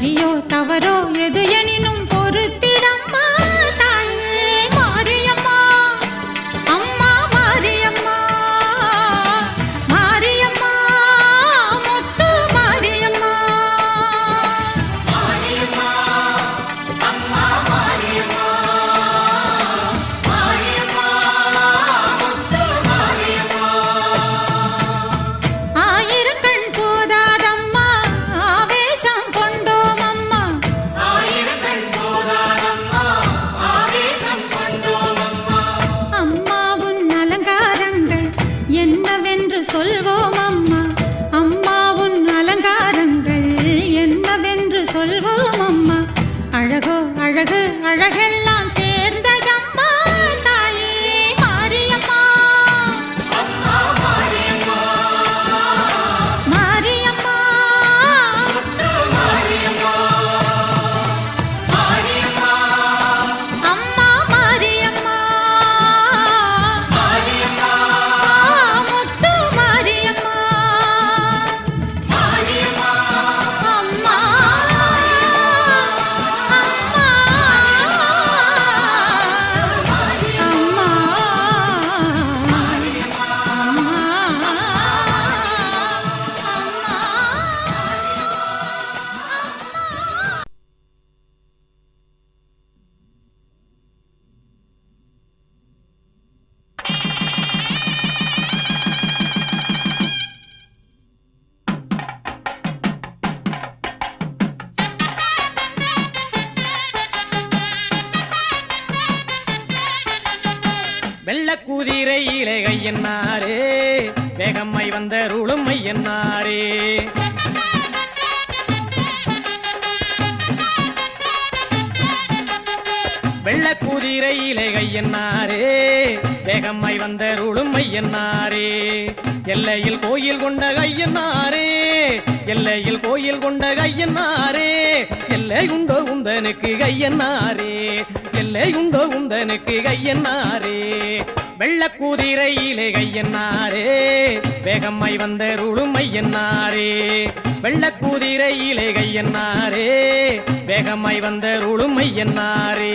சரியோ தவறோ எது எனினும் பொறுத்திடம்மா தாயே மாரியம்மா அம்மா மாரியம்மா மாரியம்மா முத்து மாரியம்மா மாரியம்மா அம்மா மாரியம்மா மாரியம்மா முத்து மாரியம்மா ஆயிரக்கண் போதாதம்மா ஆவேசம் கொண்டோம் அம்மா ஆயிரக்கண் போதாதம்மா ஆவேசம் கொண்டோம் அம்மா அம்மாவுன் அலங்காரங்கள் என்னவென்று சொல்வோம் அம்மா அம்மாவுன் அலங்காரங்கள் என்னவென்று சொல்வோம் அம்மா அழகோ அழகு அழகெல்லாம் சேர்ந்ததம்மா தாயே மாரியம்மா அம்மா மாரியம்மா மாரியம்மா முத்து மாரியம்மா மாரியம்மா அம்மா மாரியம்மா மாரியம்மா முத்து மாரியம்மா மாரியம்மா அம்மா வெள்ளக்குதிரையிலே கையன்னாரே வேகம்மை வந்த ருளுமையன்னாரே வெள்ளக்குதிரையிலே கையன்னாரே வேகம்மை வந்த ருளுமையன்னாரே எல்லையில் கோயில் கொண்ட கையன்னாரே எல்லையில் கோயில் கொண்ட கையன்னாரே எல்லை உண்டோ உந்தனுக்கு கையன்னாரே எல்லை உண்டோ உந்தனுக்கு கையன்னாரே வெள்ளக்குதிரையிலே கையன்னாரே வேகம்மை வந்த ருளுமையன்னாரே வெள்ளக்குதிரையிலே கையன்னாரே வேகம்மை வந்த ருளுமையன்னாரே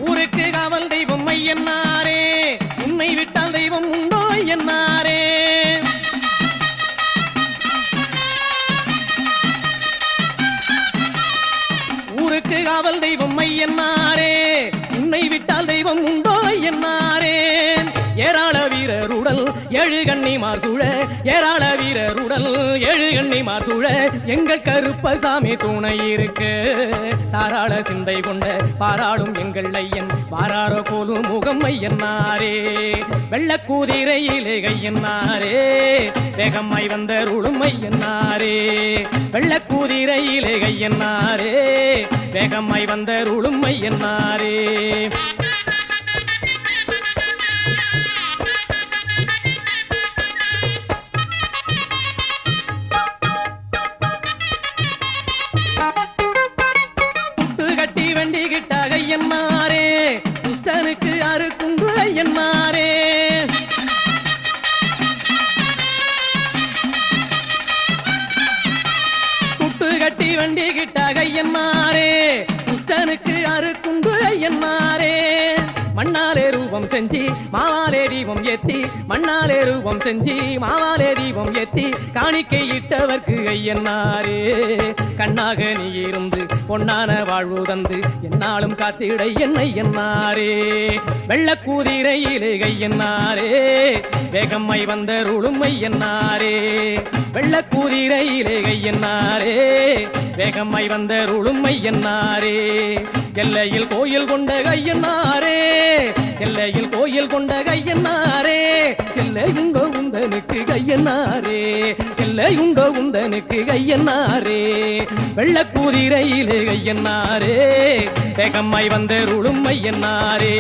ஊருக்கு காவல் தெய்வம் ஐயன்னாரே உன்னை விட்டால் தெய்வம் உண்டோ ஐயன்னாரே ஊருக்கு காவல் தெய்வம் ஐயன்னாரே உன்னை விட்டால் தெய்வம் உண்டோ ஐயன்னாரே ஏராள வீரருடல் ஏழு கண்ணிமார் சூழ ஏராள வீரருடல் ஏழு கண்ணிமார் சூழ எங்கள் கருப்பசாமி துணை இருக்கு தாராள சிந்தை கொண்ட பாராளும் எங்கள் ஐயன் பாராரோ போலும் முகம் ஐயன்னாரே வெள்ளக்குதிரையிலே கையன்னாரே வேகம்மை வந்த ருளும் ஐயன்னாரே வெள்ளக்குதிரையிலே கையன்னாரே வேகம்மை வந்த ருளும் ஐயன்னாரே கட்டி வண்டி கிட்ட ஐயன்னாரே புத்தனுக்கு அறுக்குண்டு ஐயன்னாரே புட்டு கட்டி வண்டி கிட்ட ஐயன்னாரே புத்தனுக்கு அறுக்குண்டு ஐயன்னாரே மண்ணாலே ரூபம் செஞ்சி மாவாலே தீபம் ஏத்தி மண்ணாலே ரூபம் செஞ்சி மாவாலே தீபம் ஏத்தி காணிக்கை இட்டவர்க்கு ஐயன்னாரே கண்ணாக நீ இருந்து பொன்னான வாழ்வு தந்து என்னாலும் காத்திட என்னை என்னாரே வெள்ளக்குதிரையிலே கையன்னாரே வேகம்மை வந்த ருளுமை என்னாரே வெள்ளக்குதிரையிலே கையன்னாரே வேகம்மை வந்த ருளுமை என்னாரே எல்லையில் கோயில் கொண்ட கையன்னாரே எல்லையில் கோயில் கொண்ட கையன்னாரே எல்லை உண்டோ உந்தனுக்கு கையன்னாரே எல்லை உண்டோ உந்தனுக்கு கையன்னாரே வெள்ளக்குதிரையிலே கையன்னாரே வேகம்மை வந்த ருளுமை என்னாரே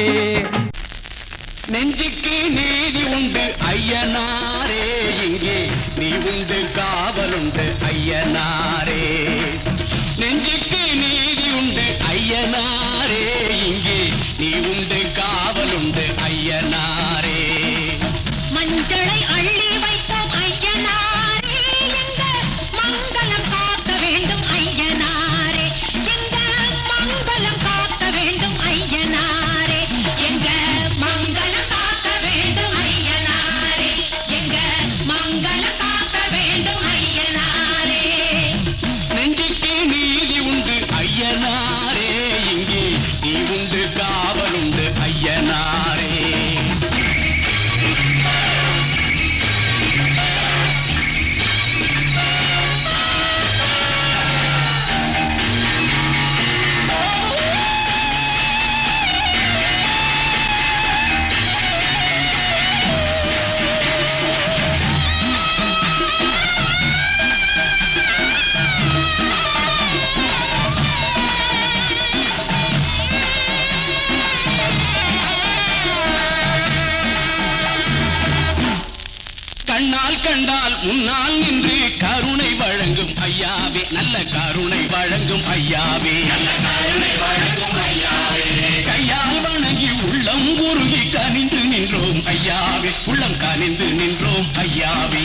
நெஞ்சுக்கு நீதி உண்டு ஐயனாரே இங்கே நீ உண்டு காவல் காவலுண்டு ஐயனாரே. நெஞ்சுக்கு நீதி உண்டு ஐயனாரே, இங்கே நீ உண்டு காவலுண்டு ஐயனாரே. மஞ்சளை அள்ளி வைப்போம் ஐயனாரே, எங்க மங்களம் காக்க வேண்டும் ஐயனாரே, எங்க மங்களம் காக்க வேண்டும் ஐயனாரே, எங்க மங்களம் காக்க வேண்டும் ஐயனாரே, எங்க மங்களம் காக்க வேண்டும் ஐயனாரே. நெஞ்சுக்கு நீதி உண்டு ஐயனாரே, இங்கே நீ உண்டு காவலுண்டு ஐயனாரே. கண்ணால் கண்டால் முன்னால் நின்று கருணை வழங்கும் ஐயாவே, நல்ல கருணை வழங்கும் ஐயாவே, கையால் வணங்கி உள்ளம் உருகி கனிந்து நின்றோம் ஐயாவே, உள்ளம் கனிந்து நின்றோம் ஐயாவே.